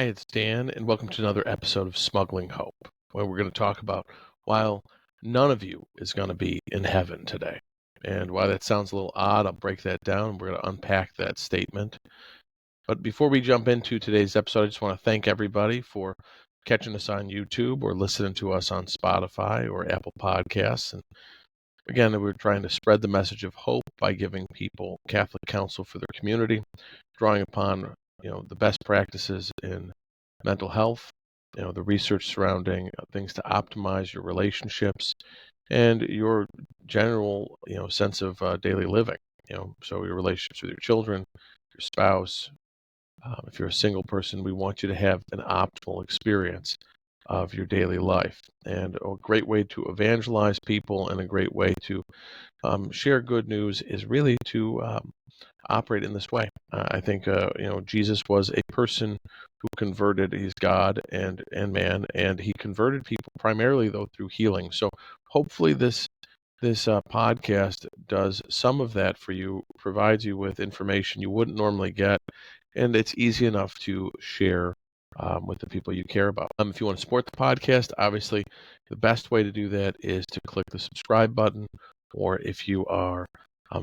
Hi, it's Dan, and welcome to another episode of Smuggling Hope, where we're going to talk about why none of you is going to be in heaven today. And why that sounds a little odd, I'll break that down. We're going to unpack that statement. But before we jump into today's episode, I just want to thank everybody for catching us on YouTube or listening to us on Spotify or Apple Podcasts. And again, we're trying to spread the message of hope by giving people Catholic counsel for their community, drawing upon the best practices in mental health, the research surrounding things to optimize your relationships and your general sense of daily living. So your relationships with your children, your spouse. If you're a single person, we want you to have an optimal experience of your daily life, and a great way to evangelize people and a great way to share good news is really to operate in this way. I think Jesus was a person who converted. He's God and man, and he converted people primarily though through healing. So hopefully this podcast does some of that for you, provides you with information you wouldn't normally get, and it's easy enough to share with the people you care about. If you want to support the podcast, obviously the best way to do that is to click the subscribe button, or if you are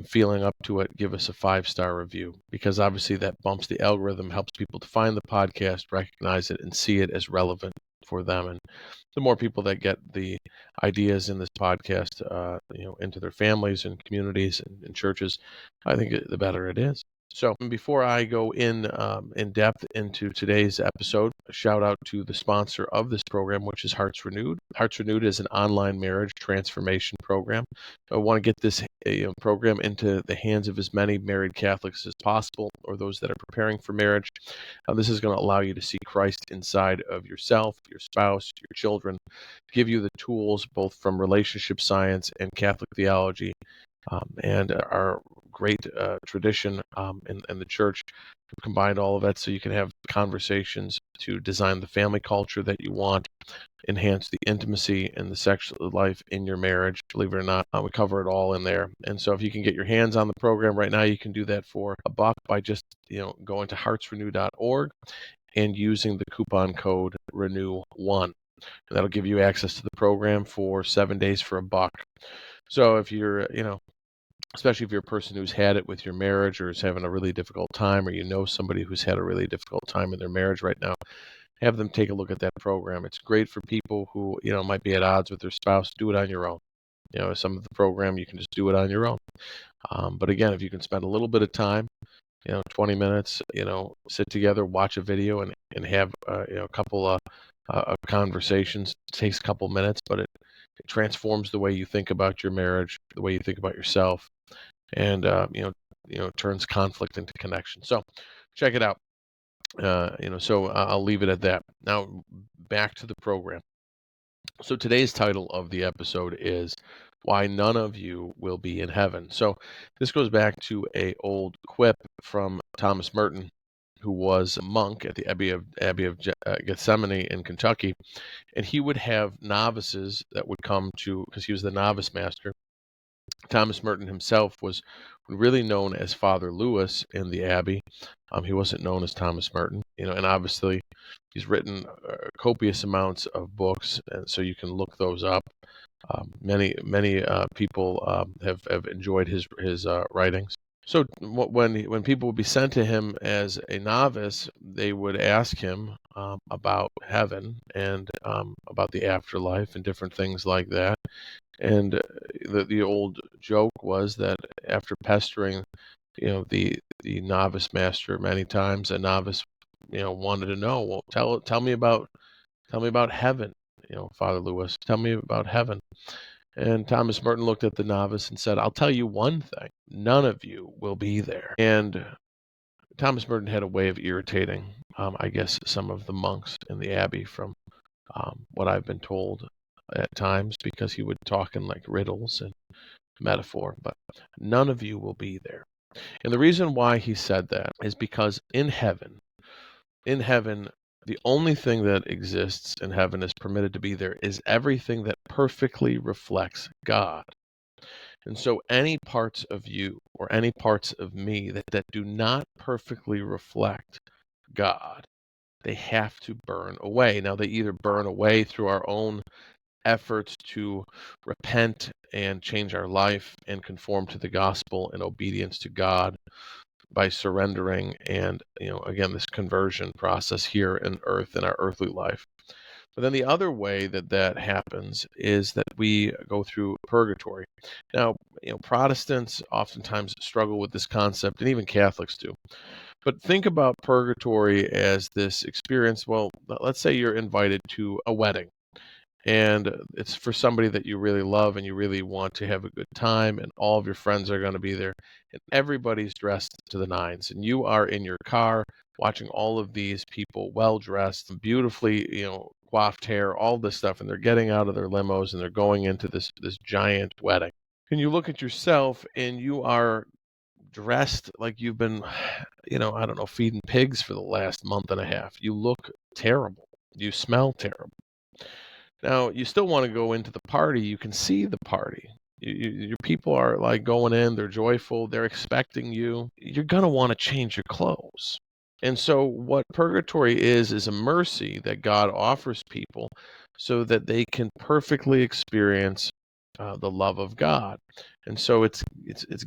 feeling up to it, give us a 5-star review, because obviously that bumps the algorithm, helps people to find the podcast, recognize it, and see it as relevant for them. And the more people that get the ideas in this podcast, into their families and communities and churches, I think the better it is. So before I go in depth into today's episode, a shout out to the sponsor of this program, which is Hearts Renewed. Hearts Renewed is an online marriage transformation program. I want to get this program into the hands of as many married Catholics as possible, or those that are preparing for marriage. This is going to allow you to see Christ inside of yourself, your spouse, your children, give you the tools both from relationship science and Catholic theology, and our great tradition in the church have combined all of that so you can have conversations to design the family culture that you want, enhance the intimacy and the sexual life in your marriage. Believe it or not, we cover it all in there. And so if you can get your hands on the program right now, you can do that for $1 by just going to heartsrenew.org and using the coupon code RENEW1. And that'll give you access to the program for 7 days for $1. So if you're, especially if you're a person who's had it with your marriage or is having a really difficult time, or somebody who's had a really difficult time in their marriage right now, have them take a look at that program. It's great for people who, might be at odds with their spouse. Do it on your own. Some of the program, you can just do it on your own. But again, if you can spend a little bit of time, 20 minutes, sit together, watch a video and have, a couple of conversations. It takes a couple minutes, but it transforms the way you think about your marriage, the way you think about yourself, and turns conflict into connection. So check it out. So I'll leave it at that. Now back to the program. So today's title of the episode is Why None of You Will Be in Heaven. So this goes back to a old quip from Thomas Merton, who was a monk at the Abbey of Gethsemane in Kentucky, and he would have novices that would come to, because he was the novice master. Thomas Merton himself was really known as Father Lewis in the Abbey. He wasn't known as Thomas Merton, and obviously he's written copious amounts of books, and so you can look those up. Many people have enjoyed his writings. So when people would be sent to him as a novice, they would ask him about heaven and about the afterlife and different things like that. And the old joke was that after pestering, the novice master many times, a novice, wanted to know, well, tell me about heaven, Father Lewis, tell me about heaven. And Thomas Merton looked at the novice and said, I'll tell you one thing, none of you will be there. And Thomas Merton had a way of irritating, I guess, some of the monks in the Abbey, from what I've been told at times, because he would talk in like riddles and metaphor, but none of you will be there. And the reason why he said that is because in heaven, the only thing that exists in heaven is permitted to be there is everything that perfectly reflects God. And so any parts of you or any parts of me that do not perfectly reflect God they have to burn away. Now, they either burn away through our own efforts to repent and change our life and conform to the gospel and obedience to God by surrendering and, again, this conversion process here in earth in our earthly life. But then the other way that that happens is that we go through purgatory. Now, Protestants oftentimes struggle with this concept, and even Catholics do. But think about purgatory as this experience. Well, let's say you're invited to a wedding, and it's for somebody that you really love and you really want to have a good time, and all of your friends are going to be there, and everybody's dressed to the nines, and you are in your car watching all of these people well dressed, beautifully, coiffed hair, all this stuff, and they're getting out of their limos and they're going into this giant wedding. And you look at yourself and you are dressed like you've been, I don't know, feeding pigs for the last month and a half. You look terrible. You smell terrible. Now, you still want to go into the party. You can see the party. Your people are like going in, they're joyful, they're expecting you. You're going to want to change your clothes. And so, what purgatory is a mercy that God offers people so that they can perfectly experience the love of God. And so, it's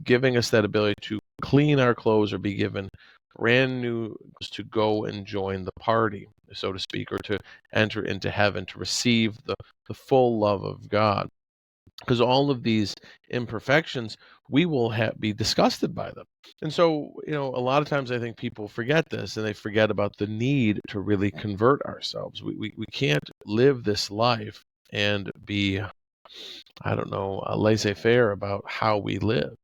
giving us that ability to clean our clothes or be given brand new to go and join the party, so to speak, or to enter into heaven, to receive the full love of God. Because all of these imperfections, we will be disgusted by them. And so, a lot of times I think people forget this and they forget about the need to really convert ourselves. We can't live this life and be, I don't know, laissez-faire about how we live.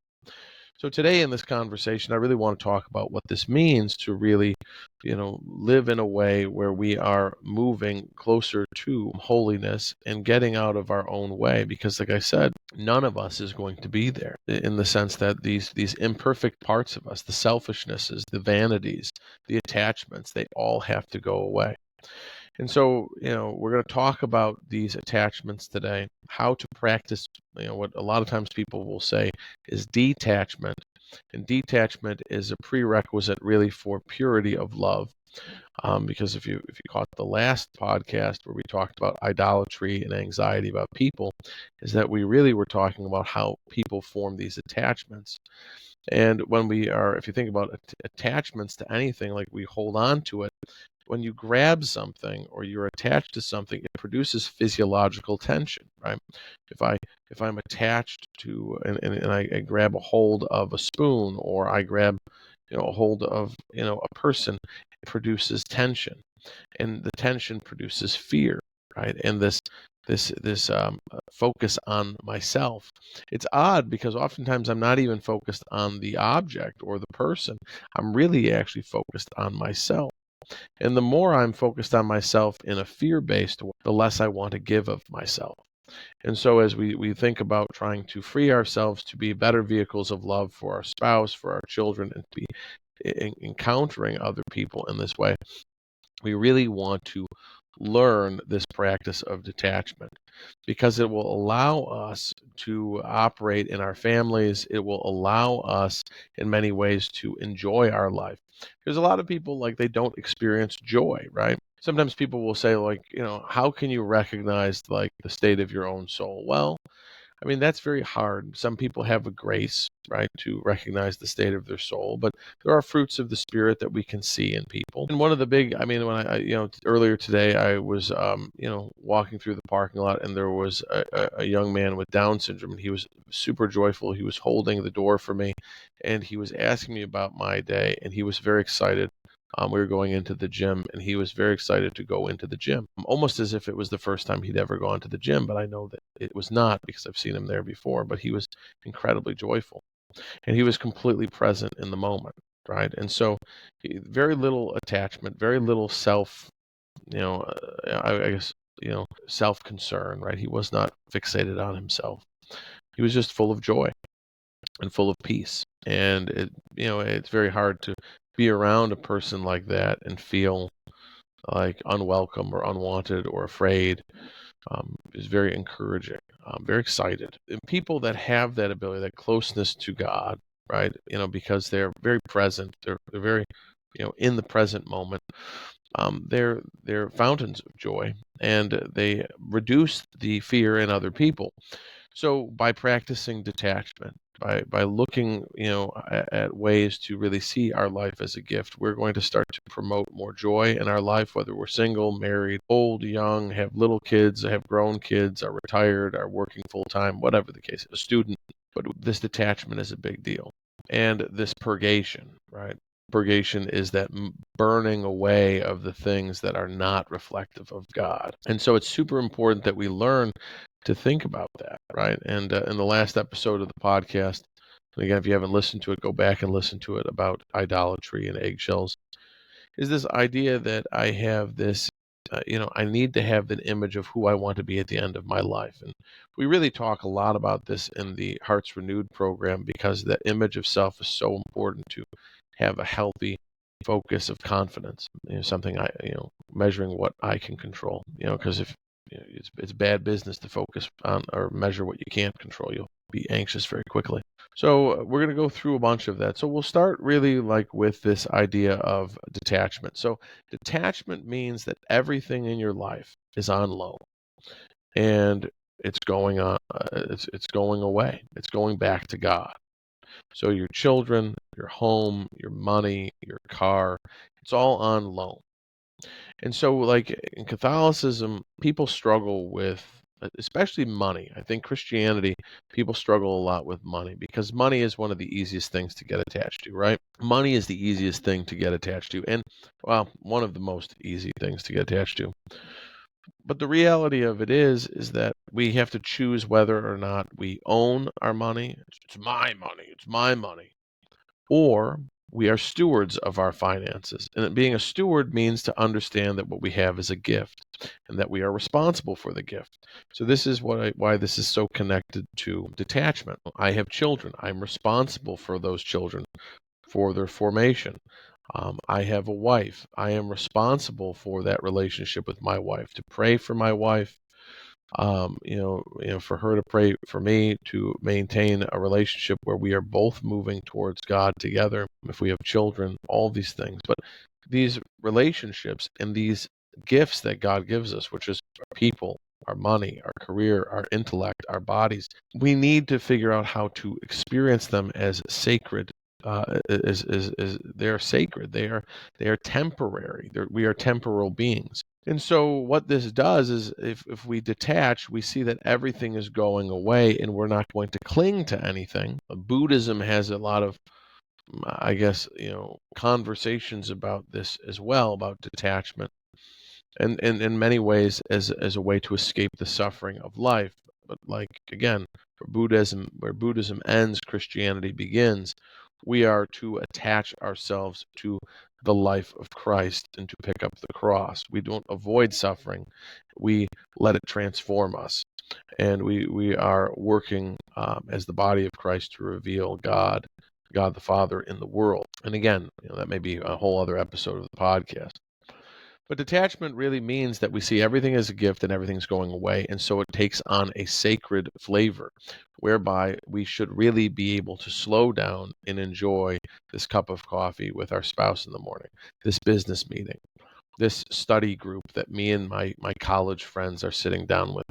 So today in this conversation, I really want to talk about what this means to really, live in a way where we are moving closer to holiness and getting out of our own way. Because, like I said, none of us is going to be there, in the sense that these imperfect parts of us, the selfishnesses, the vanities, the attachments, they all have to go away. And so, we're going to talk about these attachments today, how to practice, what a lot of times people will say is detachment. And detachment is a prerequisite really for purity of love. Because if you caught the last podcast where we talked about idolatry and anxiety about people, is that we really were talking about how people form these attachments. And when if you think about attachments to anything, like we hold on to it, when you grab something or you're attached to something, it produces physiological tension, right? If I'm attached to and I grab a hold of a spoon, or I grab a hold of a person, it produces tension, and the tension produces fear, right? And this focus on myself. It's odd because oftentimes I'm not even focused on the object or the person. I'm really actually focused on myself. And the more I'm focused on myself in a fear-based way, the less I want to give of myself. And so as we think about trying to free ourselves to be better vehicles of love for our spouse, for our children, and to be encountering other people in this way, we really want to learn this practice of detachment, because it will allow us to operate in our families. It will allow us in many ways to enjoy our life. There's a lot of people, like, they don't experience joy, right? Sometimes people will say, like, how can you recognize like the state of your own soul? Well, I mean, that's very hard. Some people have a grace, right, to recognize the state of their soul, but there are fruits of the spirit that we can see in people. And one of the big, I mean, when earlier today, I was, walking through the parking lot, and there was a young man with Down syndrome, and he was super joyful. He was holding the door for me, and he was asking me about my day, and he was very excited. We were going into the gym, and he was very excited to go into the gym, almost as if it was the first time he'd ever gone to the gym. But I know that it was not, because I've seen him there before. But he was incredibly joyful, and he was completely present in the moment, right? And so, very little attachment, very little self, I guess, self-concern, right? He was not fixated on himself. He was just full of joy and full of peace. And it's very hard to be around a person like that and feel like unwelcome or unwanted or afraid. Is very encouraging. Very excited. And people that have that ability, that closeness to God, right? Because they're very present. They're very, in the present moment. they're fountains of joy, and they reduce the fear in other people. So by practicing detachment, by looking, at ways to really see our life as a gift, we're going to start to promote more joy in our life, whether we're single, married, old, young, have little kids, have grown kids, are retired, are working full time, whatever the case, a student. But this detachment is a big deal. And this purgation, right? Purgation is that burning away of the things that are not reflective of God. And so it's super important that we learn to think about that, right? And in the last episode of the podcast, and again, if you haven't listened to it, go back and listen to it, about idolatry and eggshells, is this idea that I have this, I need to have an image of who I want to be at the end of my life. And we really talk a lot about this in the Hearts Renewed program, because that image of self is so important to have a healthy focus of confidence. Something measuring what I can control. Because if it's bad business to focus on or measure what you can't control, you'll be anxious very quickly. So we're going to go through a bunch of that. So we'll start really like with this idea of detachment. So detachment means that everything in your life is on loan, and it's going on. It's going away. It's going back to God. So your children, your home, your money, your car, it's all on loan. And so, like in Catholicism, people struggle with, especially money. I think Christianity, people struggle a lot with money, because money is one of the easiest things to get attached to, right? Money is the easiest thing to get attached to, and, well, one of the most easy things to get attached to. But the reality of it is that we have to choose whether or not we own our money. It's my money. It's my money. Or we are stewards of our finances. And being a steward means to understand that what we have is a gift, and that we are responsible for the gift. So this is why this is so connected to detachment. I have children. I'm responsible for those children, for their formation. I have a wife. I am responsible for that relationship with my wife, to pray for my wife, for her to pray for me, to maintain a relationship where we are both moving towards God together. If we have children, all these things. But these relationships and these gifts that God gives us, which is our people, our money, our career, our intellect, our bodies, we need to figure out how to experience them as sacred. As they're sacred. They are temporary. We are temporal beings. And so what this does is, if we detach, we see that everything is going away, and we're not going to cling to anything. Buddhism has a lot of, I guess, conversations about this as well, about detachment, and in many ways as a way to escape the suffering of life. But, like, again, for Buddhism, where Buddhism ends, Christianity begins. We are to attach ourselves to the life of Christ and to pick up the cross. We don't avoid suffering. We let it transform us. And we are working as the body of Christ to reveal God the Father in the world. And again, that may be a whole other episode of the podcast. But detachment really means that we see everything as a gift and everything's going away. And so it takes on a sacred flavor, whereby we should really be able to slow down and enjoy this cup of coffee with our spouse in the morning, this business meeting, this study group that me and my college friends are sitting down with,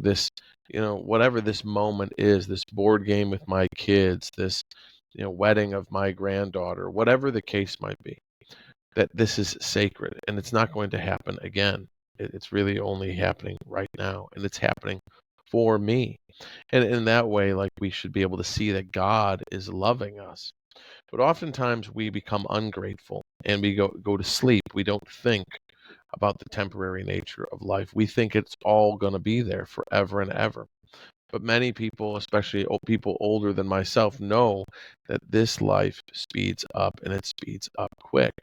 this, whatever this moment is, this board game with my kids, this, wedding of my granddaughter, whatever the case might be, that this is sacred, and it's not going to happen again. It's really only happening right now, and it's happening for me. And in that way, like, we should be able to see that God is loving us. But oftentimes we become ungrateful, and we go to sleep. We don't think about the temporary nature of life. We think it's all going to be there forever and ever. But many people, especially people older than myself, know that this life speeds up, and it speeds up quick.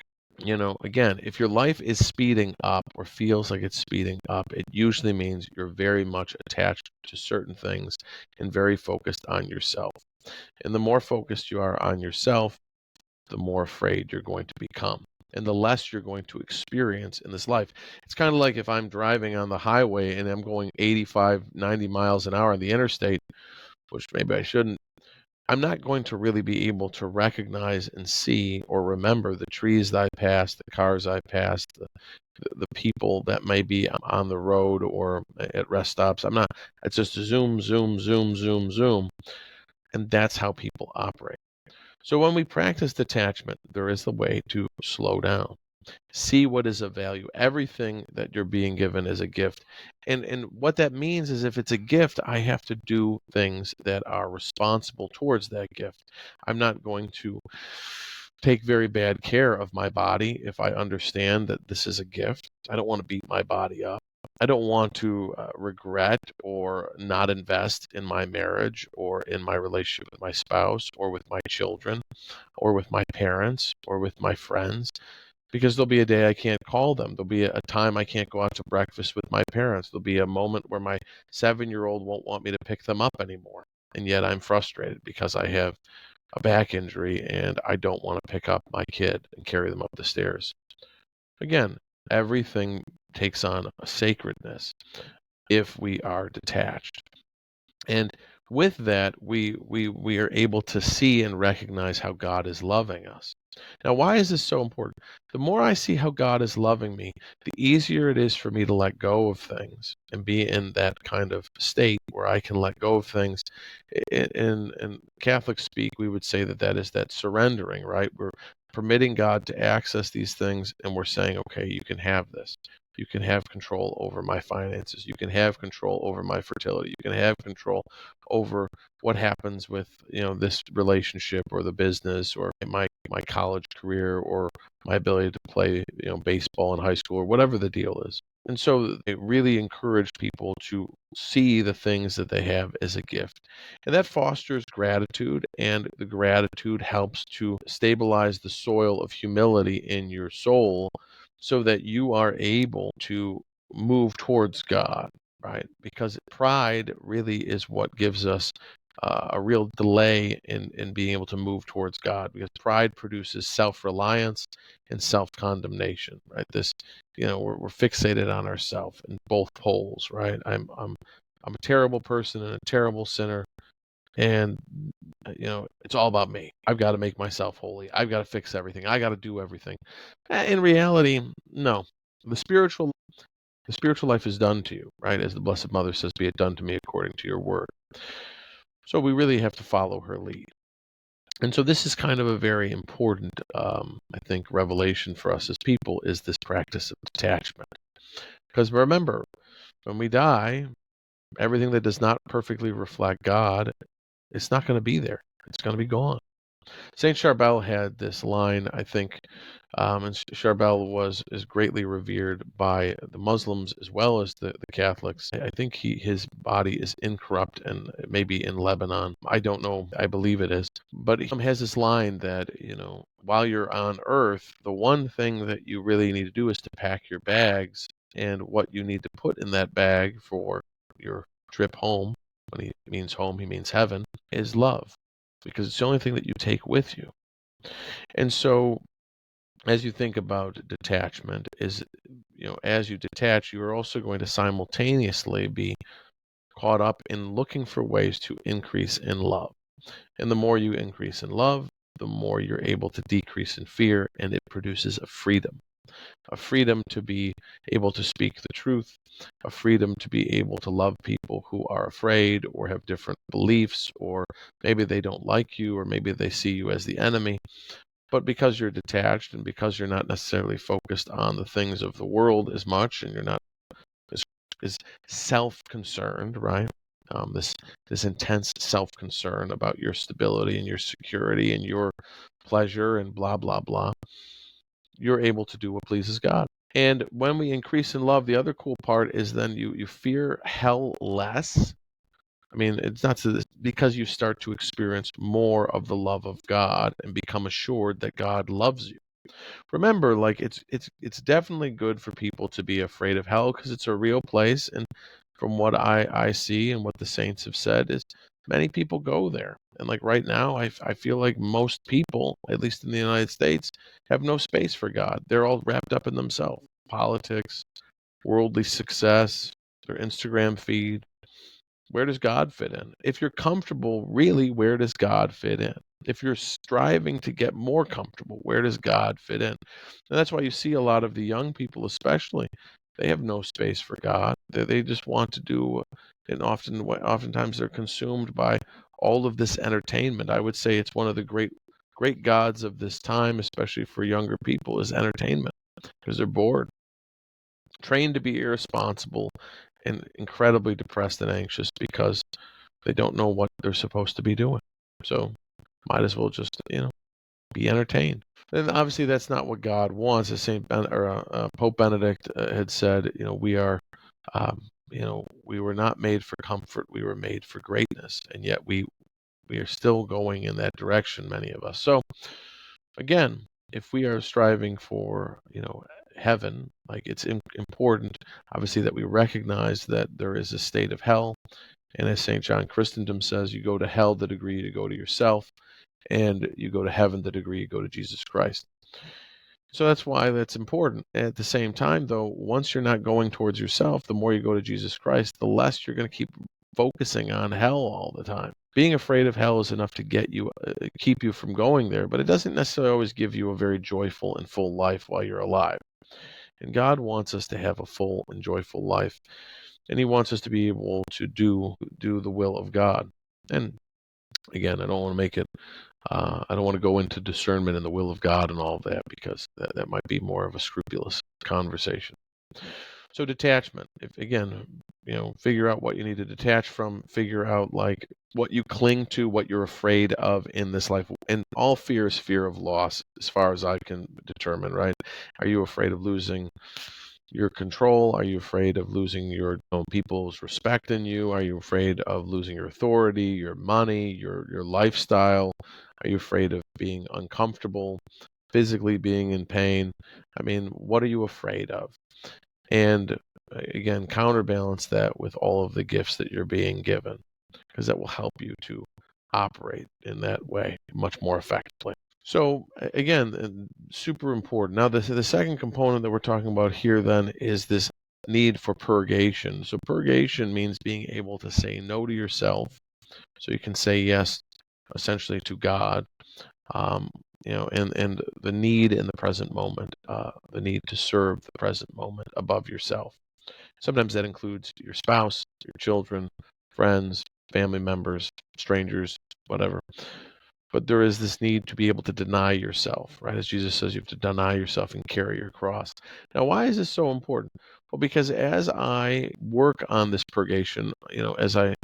Again, if your life is speeding up or feels like it's speeding up, it usually means you're very much attached to certain things and very focused on yourself. And the more focused you are on yourself, the more afraid you're going to become, and the less you're going to experience in this life. It's kind of like if I'm driving on the highway and I'm going 85, 90 miles an hour on the interstate, which maybe I shouldn't, I'm not going to really be able to recognize and see or remember the trees that I passed, the cars I passed, the people that may be on the road or at rest stops. It's just zoom, zoom, zoom, zoom, zoom. And that's how people operate. So when we practice detachment, there is the way to slow down. See what is of value. Everything that you're being given is a gift. And what that means is if it's a gift, I have to do things that are responsible towards that gift. I'm not going to take very bad care of my body if I understand that this is a gift. I don't want to beat my body up. I don't want to regret or not invest in my marriage or in my relationship with my spouse or with my children or with my parents or with my friends, because there'll be a day I can't call them. There'll be a time I can't go out to breakfast with my parents. There'll be a moment where my 7-year-old won't want me to pick them up anymore. And yet I'm frustrated because I have a back injury and I don't want to pick up my kid and carry them up the stairs. Again, everything takes on a sacredness if we are detached. And with that, we are able to see and recognize how God is loving us. Now, why is this so important? The more I see how God is loving me, the easier it is for me to let go of things and be in that kind of state where I can let go of things. In Catholic speak, we would say that is that surrendering, right? We're permitting God to access these things, and we're saying, okay, you can have this. You can have control over my finances. You can have control over my fertility. You can have control over what happens with this relationship or the business or my college career or my ability to play baseball in high school or whatever the deal is. And so they really encourage people to see the things that they have as a gift. And that fosters gratitude, and the gratitude helps to stabilize the soil of humility in your soul so that you are able to move towards God, right? Because pride really is what gives us a real delay in being able to move towards God, because pride produces self-reliance and self-condemnation, right? This, we're fixated on ourselves in both poles, right? I'm a terrible person and a terrible sinner, and it's all about me. I've got to make myself holy. I've got to fix everything. I got to do everything. In reality, no. The spiritual life is done to you, right? As the Blessed Mother says, be it done to me according to your word. So we really have to follow her lead. And so this is kind of a very important, I think, revelation for us as people, is this practice of detachment. Because remember, when we die, everything that does not perfectly reflect God, it's not going to be there. It's going to be gone. Saint Charbel had this line, I think, and Charbel is greatly revered by the Muslims as well as the Catholics. I think his body is incorrupt and maybe in Lebanon. I don't know. I believe it is. But he has this line that, while you're on earth, the one thing that you really need to do is to pack your bags, and what you need to put in that bag for your trip home, when he means home, he means heaven, is love, because it's the only thing that you take with you. And so as you think about detachment, as you detach, you are also going to simultaneously be caught up in looking for ways to increase in love. And the more you increase in love, the more you're able to decrease in fear, and it produces a freedom to be able to speak the truth, a freedom to be able to love people who are afraid or have different beliefs, or maybe they don't like you, or maybe they see you as the enemy. But because you're detached, and because you're not necessarily focused on the things of the world as much, and you're not as self-concerned, right? This intense self-concern about your stability and your security and your pleasure and blah, blah, blah, you're able to do what pleases God. And when we increase in love, the other cool part is then you fear hell less. I mean, it's not so because you start to experience more of the love of God and become assured that God loves you. Remember, like it's definitely good for people to be afraid of hell, because it's a real place, and from what I see and what the saints have said, is many people go there. And like right now, I feel like most people, at least in the United States, have no space for God. They're all wrapped up in themselves, politics, worldly success, their Instagram feed, where does God fit in? If you're comfortable, really, where does God fit in? If you're striving to get more comfortable, where does God fit in? And that's why you see a lot of the young people, especially, they have no space for God. They just want to do, and oftentimes they're consumed by all of this entertainment. I would say it's one of the great gods of this time, especially for younger people, is entertainment, because they're bored, trained to be irresponsible, and incredibly depressed and anxious because they don't know what they're supposed to be doing. So might as well just, be entertained. And obviously that's not what God wants. As Pope Benedict had said, we were not made for comfort. We were made for greatness. And yet we are still going in that direction, many of us. So again, if we are striving for, heaven, like it's important, obviously, that we recognize that there is a state of hell. And as St. John Chrysostom says, you go to hell the degree you go to yourself, and you go to heaven the degree you go to Jesus Christ. So that's why that's important. At the same time, though, once you're not going towards yourself, the more you go to Jesus Christ, the less you're going to keep focusing on hell all the time. Being afraid of hell is enough to keep you from going there, but it doesn't necessarily always give you a very joyful and full life while you're alive. And God wants us to have a full and joyful life, and He wants us to be able to do the will of God. And again, I don't want to make it. I don't want to go into discernment and the will of God and all of that, because that might be more of a scrupulous conversation. So detachment, if again, figure out what you need to detach from, figure out like what you cling to, what you're afraid of in this life. And all fear is fear of loss, as far as I can determine, right? Are you afraid of losing your control? Are you afraid of losing your people's respect in you? Are you afraid of losing your authority, your money, your lifestyle? Are you afraid of being uncomfortable, physically being in pain? I mean, what are you afraid of? And again, counterbalance that with all of the gifts that you're being given, because that will help you to operate in that way much more effectively. So again, super important. Now, the second component that we're talking about here then is this need for purgation. So purgation means being able to say no to yourself, so you can say yes, essentially, to God. And the need in the present moment, the need to serve the present moment above yourself. Sometimes that includes your spouse, your children, friends, family members, strangers, whatever. But there is this need to be able to deny yourself, right? As Jesus says, you have to deny yourself and carry your cross. Now, why is this so important? Well, because as I work on this purgation, as I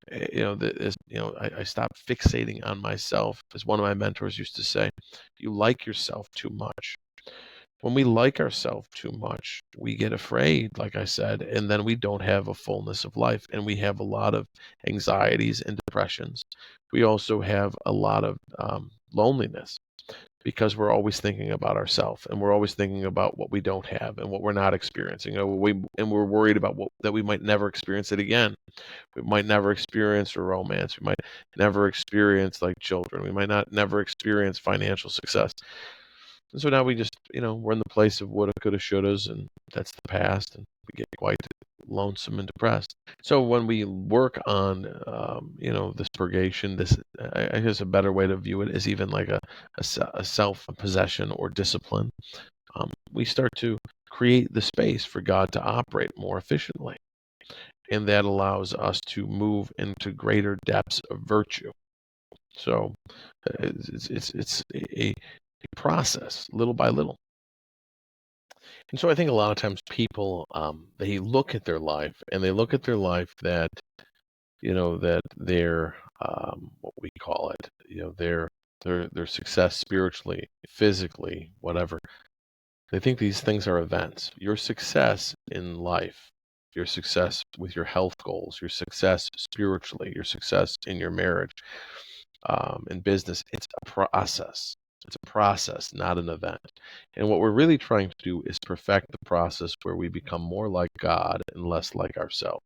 I stopped fixating on myself. As one of my mentors used to say, you like yourself too much. When we like ourselves too much, we get afraid, like I said, and then we don't have a fullness of life. And we have a lot of anxieties and depressions. We also have a lot of loneliness, because we're always thinking about ourselves, and we're always thinking about what we don't have and what we're not experiencing. And we're worried about that we might never experience it again. We might never experience a romance. We might never experience like children. We might not never experience financial success. And so now we just, we're in the place of woulda, coulda, shouldas, and that's the past, and we get quite lonesome and depressed. So when we work on, this purgation, I guess a better way to view it is even like a self-possession or discipline. We start to create the space for God to operate more efficiently. And that allows us to move into greater depths of virtue. So it's a process, little by little. And so I think a lot of times people, they look at their life, and they look at their life that, that their, what we call it, their success spiritually, physically, whatever. They think these things are events. Your success in life, your success with your health goals, your success spiritually, your success in your marriage, in business, it's a process. It's a process, not an event. And what we're really trying to do is perfect the process where we become more like God and less like ourselves.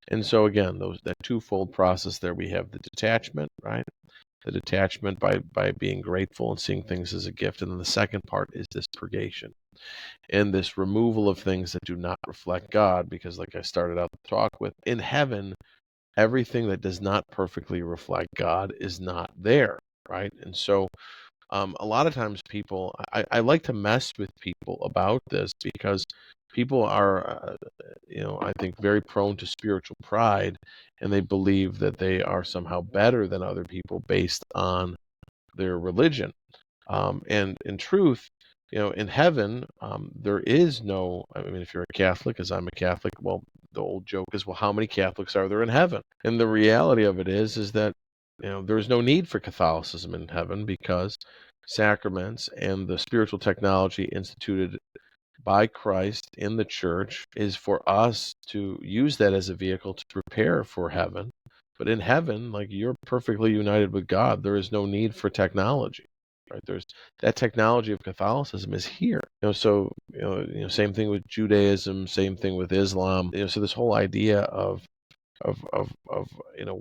And so again, that twofold process there, we have the detachment, right? The detachment by being grateful and seeing things as a gift. And then the second part is this purgation and this removal of things that do not reflect God. Because like I started out the talk with, in heaven, everything that does not perfectly reflect God is not there, right? And so a lot of times I like to mess with people about this because people are, I think very prone to spiritual pride, and they believe that they are somehow better than other people based on their religion. And in truth, in heaven, there is no, I mean, if you're a Catholic, as I'm a Catholic, well, the old joke is, well, how many Catholics are there in heaven? And the reality of it is that, there's no need for Catholicism in heaven because sacraments and the spiritual technology instituted by Christ in the church is for us to use that as a vehicle to prepare for heaven. But in heaven, like, you're perfectly united with God. There is no need for technology. Right? There's that technology of Catholicism is here. So same thing with Judaism, same thing with Islam. So this whole idea of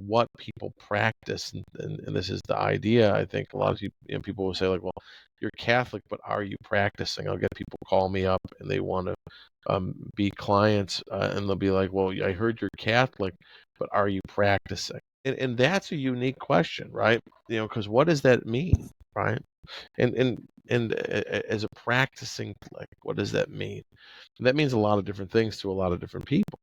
what people practice, and this is the idea. I think a lot of people will say, like, well, you're Catholic, but are you practicing? I'll get people call me up and they want to be clients, and they'll be like, well, I heard you're Catholic, but are you practicing? And that's a unique question, right? Because what does that mean, right? And as a practicing, like, what does that mean? That means a lot of different things to a lot of different people.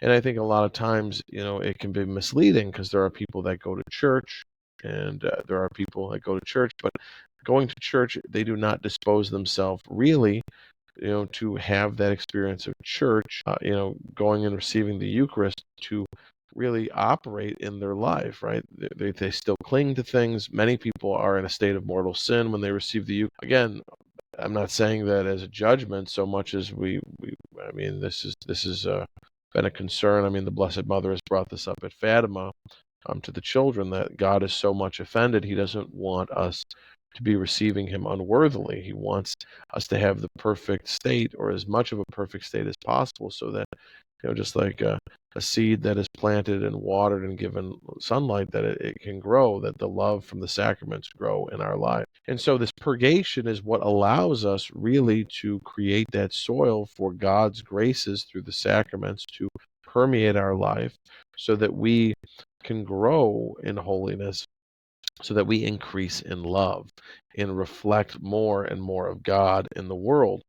And I think a lot of times, it can be misleading because there are people that go to church, and there are people that go to church, but going to church, they do not dispose themselves really, to have that experience of church, going and receiving the Eucharist to really operate in their life, right? They still cling to things. Many people are in a state of mortal sin when they receive the Eucharist. Again, I'm not saying that as a judgment so much as I mean, this is been a concern. I mean, the Blessed Mother has brought this up at Fatima, to the children, that God is so much offended. He doesn't want us to be receiving him unworthily. He wants us to have the perfect state, or as much of a perfect state as possible, so that, just like a seed that is planted and watered and given sunlight, that it can grow, that the love from the sacraments grow in our life. And so this purgation is what allows us really to create that soil for God's graces through the sacraments to permeate our life, so that we can grow in holiness, so that we increase in love and reflect more and more of God in the world.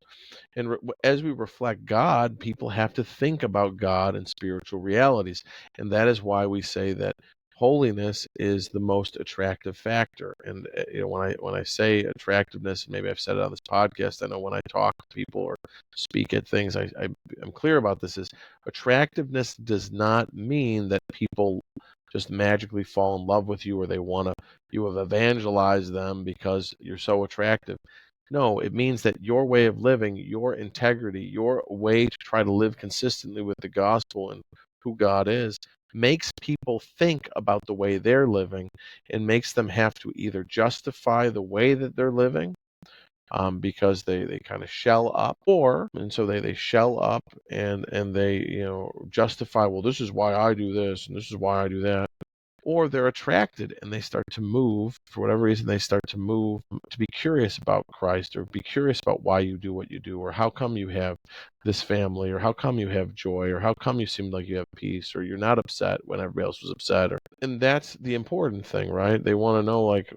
And as we reflect God, people have to think about God and spiritual realities. And that is why we say that holiness is the most attractive factor. And when I say attractiveness, and maybe I've said it on this podcast, I know when I talk to people or speak at things, I'm clear about this, is attractiveness does not mean that people just magically fall in love with you, or you have evangelized them because you're so attractive. No, it means that your way of living, your integrity, your way to try to live consistently with the gospel and who God is, makes people think about the way they're living, and makes them have to either justify the way that they're living, because they kind of shell up, and so they shell up, and they justify, well, this is why I do this and this is why I do that. Or they're attracted and they start to move, for whatever reason, they start to move to be curious about Christ, or be curious about why you do what you do, or how come you have this family, or how come you have joy, or how come you seem like you have peace, or you're not upset when everybody else was upset. And that's the important thing, right? They want to know, like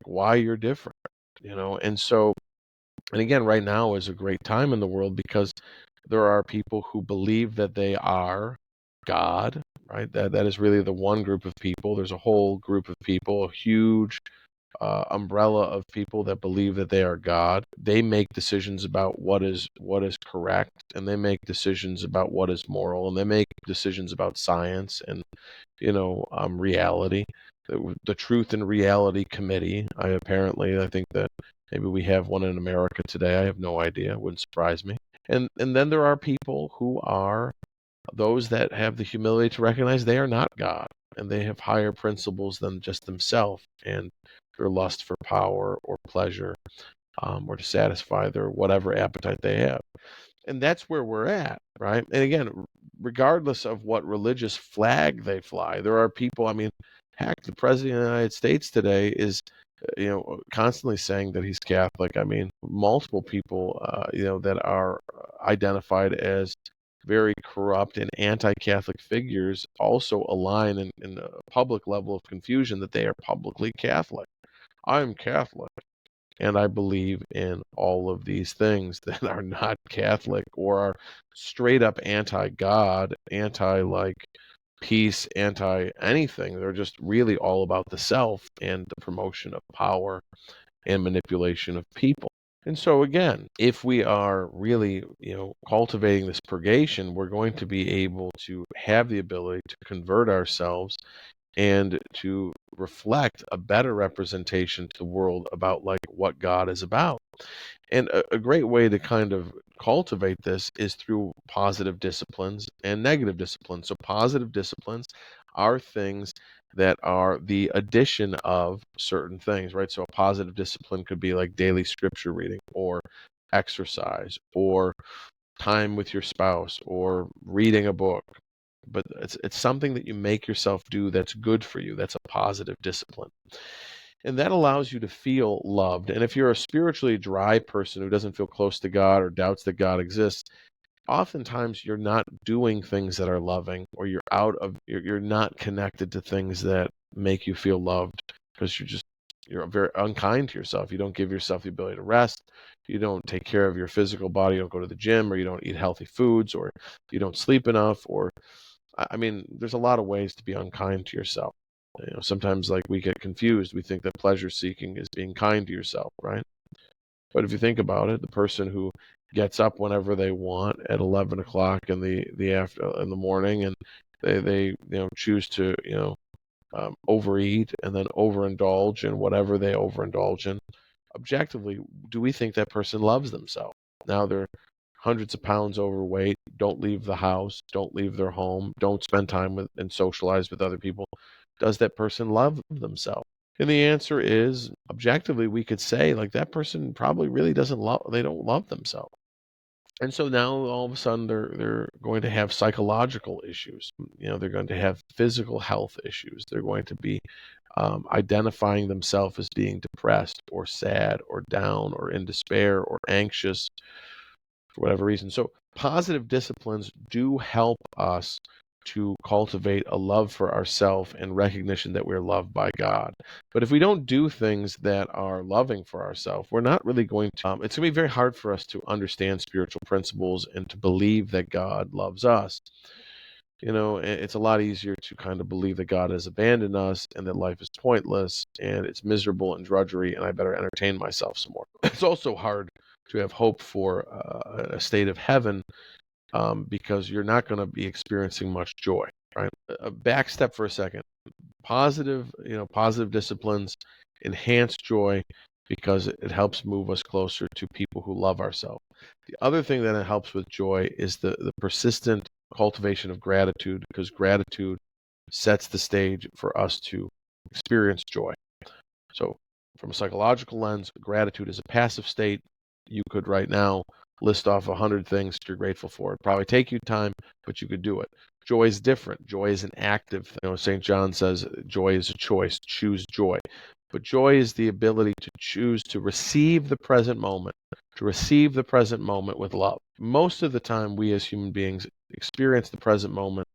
why you're different, and so, and again, right now is a great time in the world because there are people who believe that they are God, right? That is really the one group of people. There's a whole group of people, a huge umbrella of people that believe that they are God. They make decisions about what is correct, and they make decisions about what is moral, and they make decisions about science and reality. The Truth and Reality Committee. I think that maybe we have one in America today. I have no idea. It wouldn't surprise me. And then there are people who are those that have the humility to recognize they are not God, and they have higher principles than just themselves and their lust for power or pleasure, or to satisfy their whatever appetite they have. And that's where we're at, right? And again, regardless of what religious flag they fly, there are people, I mean, heck, the president of the United States today is, constantly saying that he's Catholic. I mean, multiple people, that are identified as very corrupt and anti-Catholic figures also align in a public level of confusion that they are publicly Catholic. I'm Catholic, and I believe in all of these things that are not Catholic or are straight up anti-God, anti-like peace, anti anything. They're just really all about the self and the promotion of power and manipulation of people. And so again, if we are really, cultivating this purgation, we're going to be able to have the ability to convert ourselves and to reflect a better representation to the world about like what God is about. And a great way to kind of cultivate this is through positive disciplines and negative disciplines. So positive disciplines are things that are the addition of certain things, right? So a positive discipline could be like daily scripture reading or exercise or time with your spouse or reading a book. But it's something that you make yourself do that's good for you. That's a positive discipline. And that allows you to feel loved. And if you're a spiritually dry person who doesn't feel close to God or doubts that God exists, oftentimes you're not doing things that are loving, or you're not connected to things that make you feel loved, because you're very unkind to yourself. You don't give yourself the ability to rest. You don't take care of your physical body. You don't go to the gym, or you don't eat healthy foods, or you don't sleep enough, or I mean, there's a lot of ways to be unkind to yourself. Sometimes like we get confused. We think that pleasure seeking is being kind to yourself, right? But if you think about it, the person who gets up whenever they want at 11 o'clock in the morning, and they choose to overeat and then overindulge in whatever they overindulge in. Objectively, do we think that person loves themselves? Now they're hundreds of pounds overweight, don't leave the house, don't leave their home, don't spend time with and socialize with other people. Does that person love themselves? And the answer is, objectively, we could say like that person probably really they don't love themselves. And so now all of a sudden they're going to have psychological issues. They're going to have physical health issues. They're going to be identifying themselves as being depressed or sad or down or in despair or anxious for whatever reason. So positive disciplines do help us to cultivate a love for ourselves and recognition that we're loved by God. But if we don't do things that are loving for ourselves, we're not really going to, it's going to be very hard for us to understand spiritual principles and to believe that God loves us. It's a lot easier to kind of believe that God has abandoned us and that life is pointless and it's miserable and drudgery and I better entertain myself some more. It's also hard to have hope for a state of heaven because you're not going to be experiencing much joy, right? A back step for a second. Positive disciplines enhance joy because it helps move us closer to people who love ourselves. The other thing that it helps with joy is the persistent cultivation of gratitude, because gratitude sets the stage for us to experience joy. So from a psychological lens, gratitude is a passive state. You could right now list off 100 things you're grateful for. It'd probably take you time, but you could do it. Joy is different. Joy is an active thing. St. John says joy is a choice. Choose joy. But joy is the ability to choose to receive the present moment, with love. Most of the time, we as human beings experience the present moment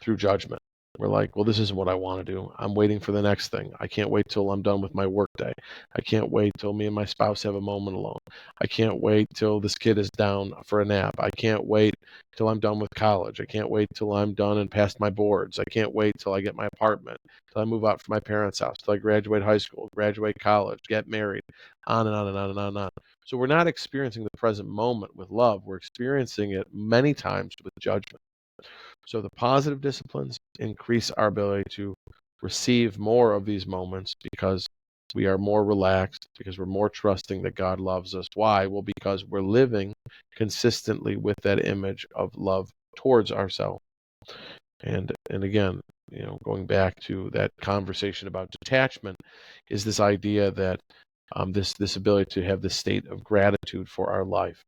through judgment. We're like, well, this isn't what I want to do. I'm waiting for the next thing. I can't wait till I'm done with my work day. I can't wait till me and my spouse have a moment alone. I can't wait till this kid is down for a nap. I can't wait till I'm done with college. I can't wait till I'm done and past my boards. I can't wait till I get my apartment, till I move out from my parents' house, till I graduate high school, graduate college, get married, on and on and on and on and on. So we're not experiencing the present moment with love. We're experiencing it many times with judgment. So the positive disciplines increase our ability to receive more of these moments because we are more relaxed, because we're more trusting that God loves us. Why? Well, because we're living consistently with that image of love towards ourselves. And again, going back to that conversation about detachment, is this idea that this ability to have this state of gratitude for our life.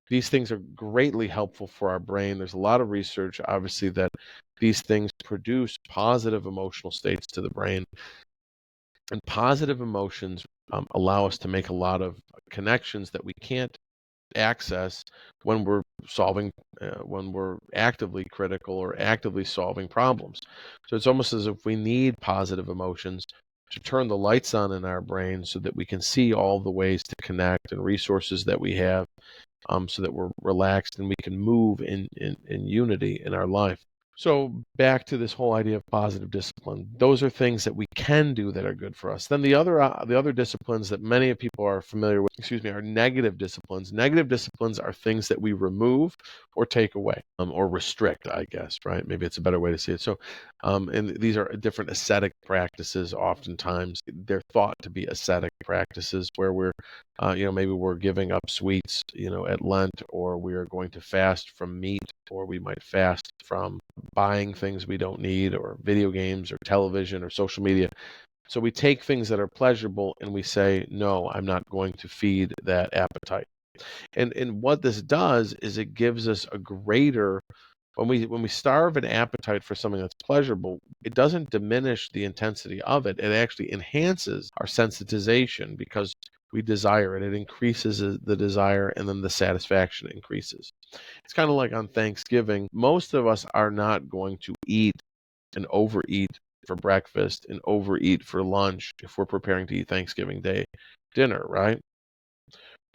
These things are greatly helpful for our brain. There's a lot of research, obviously, that these things produce positive emotional states to the brain. And positive emotions allow us to make a lot of connections that we can't access when we're solving, when we're actively critical or actively solving problems. So it's almost as if we need positive emotions to turn the lights on in our brain so that we can see all the ways to connect and resources that we have, so that we're relaxed and we can move in unity in our life. So back to this whole idea of positive discipline. Those are things that we can do that are good for us. Then the other disciplines that many people are familiar with, are negative disciplines. Negative disciplines are things that we remove or take away, or restrict, I guess, right? Maybe it's a better way to say it. So, and these are different ascetic practices. Oftentimes, they're thought to be ascetic practices where we're, maybe we're giving up sweets, at Lent, or we are going to fast from meat, or we might fast from buying things we don't need, or video games, or television, or social media. So we take things that are pleasurable and we say, no, I'm not going to feed that appetite. And what this does is it gives us a greater, when we starve an appetite for something that's pleasurable, it doesn't diminish the intensity of it. It actually enhances our sensitization because we desire it. It increases the desire, and then the satisfaction increases. It's kind of like on Thanksgiving. Most of us are not going to eat and overeat for breakfast and overeat for lunch if we're preparing to eat Thanksgiving Day dinner, right?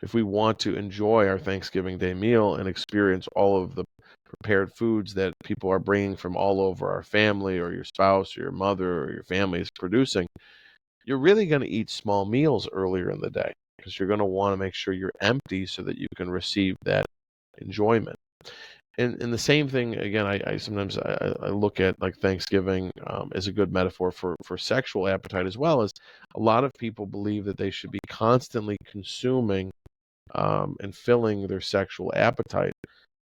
If we want to enjoy our Thanksgiving Day meal and experience all of the prepared foods that people are bringing from all over our family, or your spouse or your mother or your family is producing, you're really going to eat small meals earlier in the day because you're going to want to make sure you're empty so that you can receive that enjoyment. And the same thing again, I sometimes I look at like Thanksgiving, as a good metaphor for sexual appetite as well. As a lot of people believe that they should be constantly consuming, and filling their sexual appetite,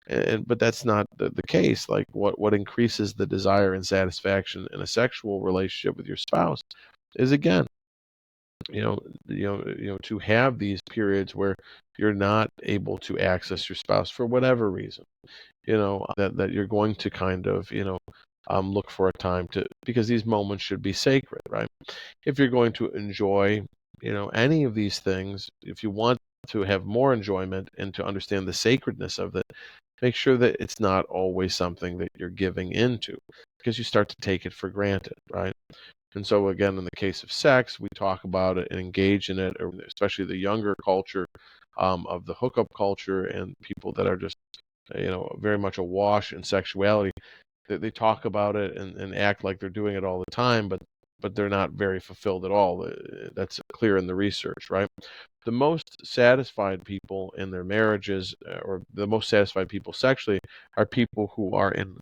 but that's not the case. Like what increases the desire and satisfaction in a sexual relationship with your spouse is, again, to have these periods where you're not able to access your spouse for whatever reason, that you're going to kind of, look for a time to, because these moments should be sacred, right? If you're going to enjoy, any of these things, if you want to have more enjoyment and to understand the sacredness of it, make sure that it's not always something that you're giving into, because you start to take it for granted, right? And so, again, in the case of sex, we talk about it and engage in it, especially the younger culture, of the hookup culture, and people that are just, very much awash in sexuality. They talk about it and act like they're doing it all the time, but they're not very fulfilled at all. That's clear in the research, right? The most satisfied people in their marriages, or the most satisfied people sexually, are people who are in,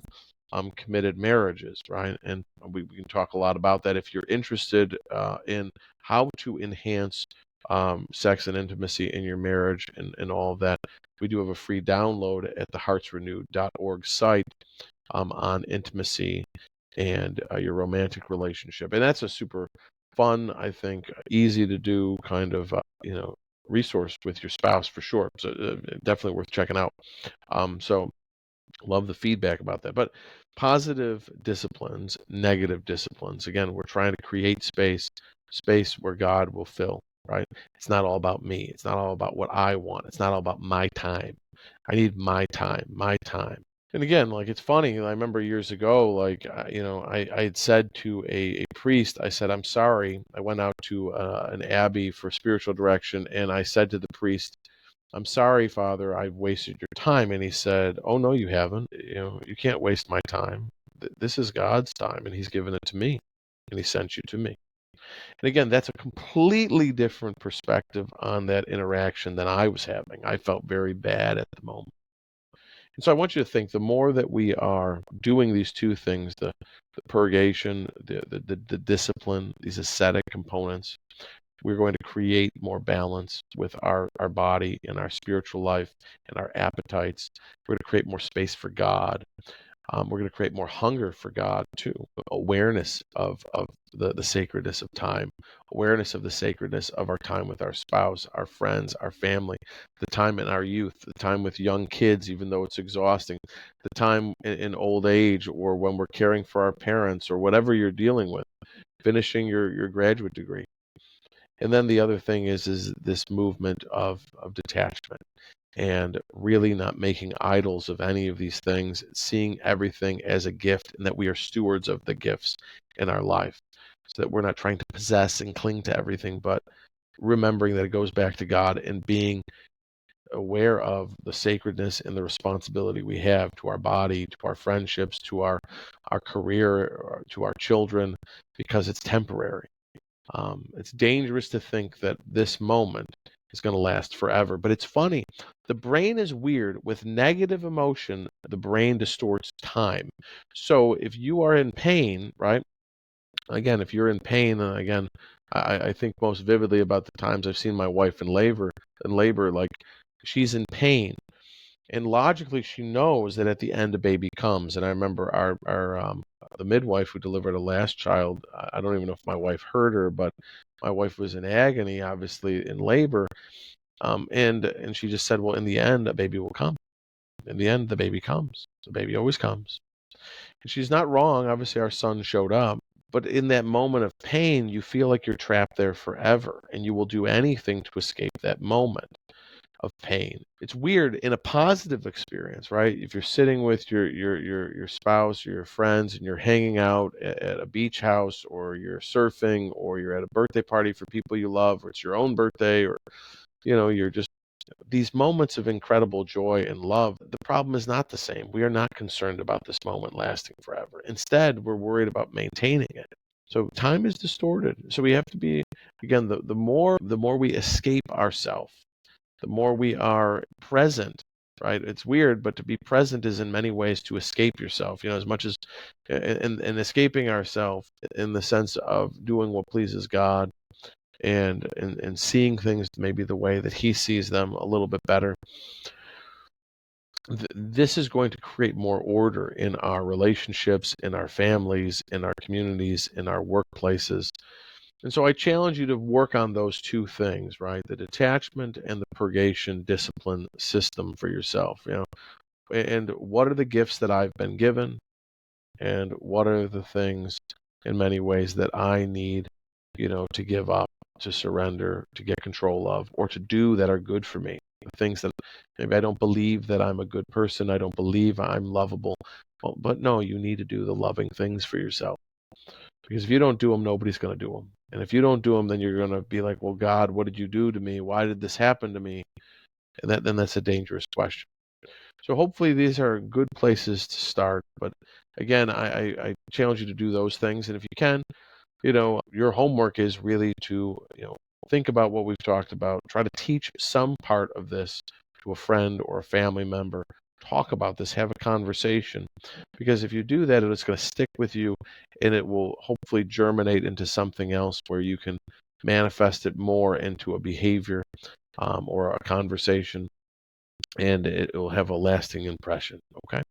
committed marriages, right? And we can talk a lot about that. If you're interested, in how to enhance, sex and intimacy in your marriage, and all of that, we do have a free download at the heartsrenewed.org site, on intimacy and, your romantic relationship. And that's a super fun, I think, easy to do kind of, resource with your spouse for sure. So, definitely worth checking out. So love the feedback about that. But positive disciplines, negative disciplines, again, we're trying to create space where God will fill, right? It's not all about me. It's not all about what I want. It's not all about my time. I need my time, my time. And again, like, it's funny. I remember years ago, like, I had said to a priest, I said, I'm sorry. I went out to, an abbey for spiritual direction, and I said to the priest, I'm sorry, Father, I've wasted your time. And he said, oh, no, you haven't. You can't waste my time. This is God's time, and he's given it to me, and he sent you to me. And again, that's a completely different perspective on that interaction than I was having. I felt very bad at the moment. And so I want you to think, the more that we are doing these two things, the purgation, the discipline, these ascetic components, we're going to create more balance with our body and our spiritual life and our appetites. We're going to create more space for God. We're going to create more hunger for God too. Awareness of the sacredness of time, awareness of the sacredness of our time with our spouse, our friends, our family, the time in our youth, the time with young kids, even though it's exhausting, the time in old age, or when we're caring for our parents, or whatever you're dealing with, finishing your graduate degree. And then the other thing is this movement of detachment. and really not making idols of any of these things, seeing everything as a gift and that we are stewards of the gifts in our life, so that we're not trying to possess and cling to everything, but remembering that it goes back to God and being aware of the sacredness and the responsibility we have to our body, to our friendships, to our career, to our children, because it's temporary. It's dangerous to think that this moment is going to last forever. But it's funny. The brain is weird. With negative emotion, the brain distorts time. So if you are in pain, right? Again, if you're in pain, and again, I think most vividly about the times I've seen my wife in labor, like she's in pain. And logically, she knows that at the end a baby comes. And I remember our the midwife who delivered a last child. I don't even know if my wife heard her, but my wife was in agony, obviously in labor. And she just said, "Well, in the end, a baby will come. In the end, the baby comes. The baby always comes." And she's not wrong. Obviously, our son showed up. But in that moment of pain, you feel like you're trapped there forever, and you will do anything to escape that moment of pain. It's weird in a positive experience, right? If you're sitting with your spouse or your friends and you're hanging out at a beach house, or you're surfing, or you're at a birthday party for people you love, or it's your own birthday, or you're just these moments of incredible joy and love. The problem is not the same. We are not concerned about this moment lasting forever. Instead, we're worried about maintaining it. So time is distorted. So we have to be, again, the more we escape ourselves, the more we are present, right? It's weird, but to be present is in many ways to escape yourself, as much as, and escaping ourselves in the sense of doing what pleases God, and seeing things maybe the way that He sees them a little bit better. This is going to create more order in our relationships, in our families, in our communities, in our workplaces. And so I challenge you to work on those two things, right? The detachment and the purgation discipline system for yourself. And what are the gifts that I've been given? And what are the things in many ways that I need, to give up, to surrender, to get control of, or to do that are good for me? The things that maybe I don't believe that I'm a good person. I don't believe I'm lovable. Well, but no, you need to do the loving things for yourself. Because if you don't do them, nobody's going to do them. And if you don't do them, then you're going to be like, well, God, what did you do to me? Why did this happen to me? And then that's a dangerous question. So hopefully these are good places to start. But again, I challenge you to do those things. And if you can, your homework is really to, think about what we've talked about. Try to teach some part of this to a friend or a family member. Talk about this, have a conversation. Because if you do that, it's going to stick with you, and it will hopefully germinate into something else where you can manifest it more into a behavior, or a conversation, and it will have a lasting impression. Okay?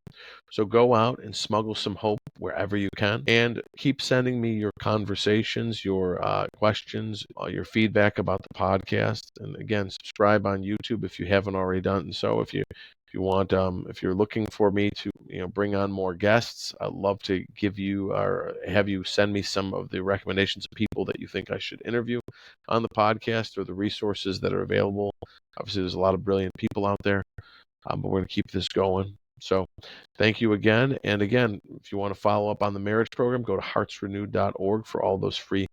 So go out and smuggle some hope wherever you can, and keep sending me your conversations, your questions, your feedback about the podcast. And again, subscribe on YouTube if you haven't already done so. If you want, if you're looking for me to, bring on more guests, I'd love to give you or have you send me some of the recommendations of people that you think I should interview on the podcast, or the resources that are available. Obviously, there's a lot of brilliant people out there, but we're going to keep this going. So thank you again. And again, if you want to follow up on the marriage program, go to heartsrenewed.org for all those free,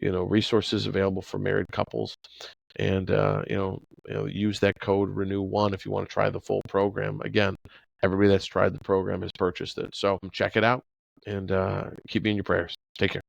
resources available for married couples. And, use that code renew1 if you want to try the full program. Again, everybody that's tried the program has purchased it. So check it out, and keep me in your prayers. Take care.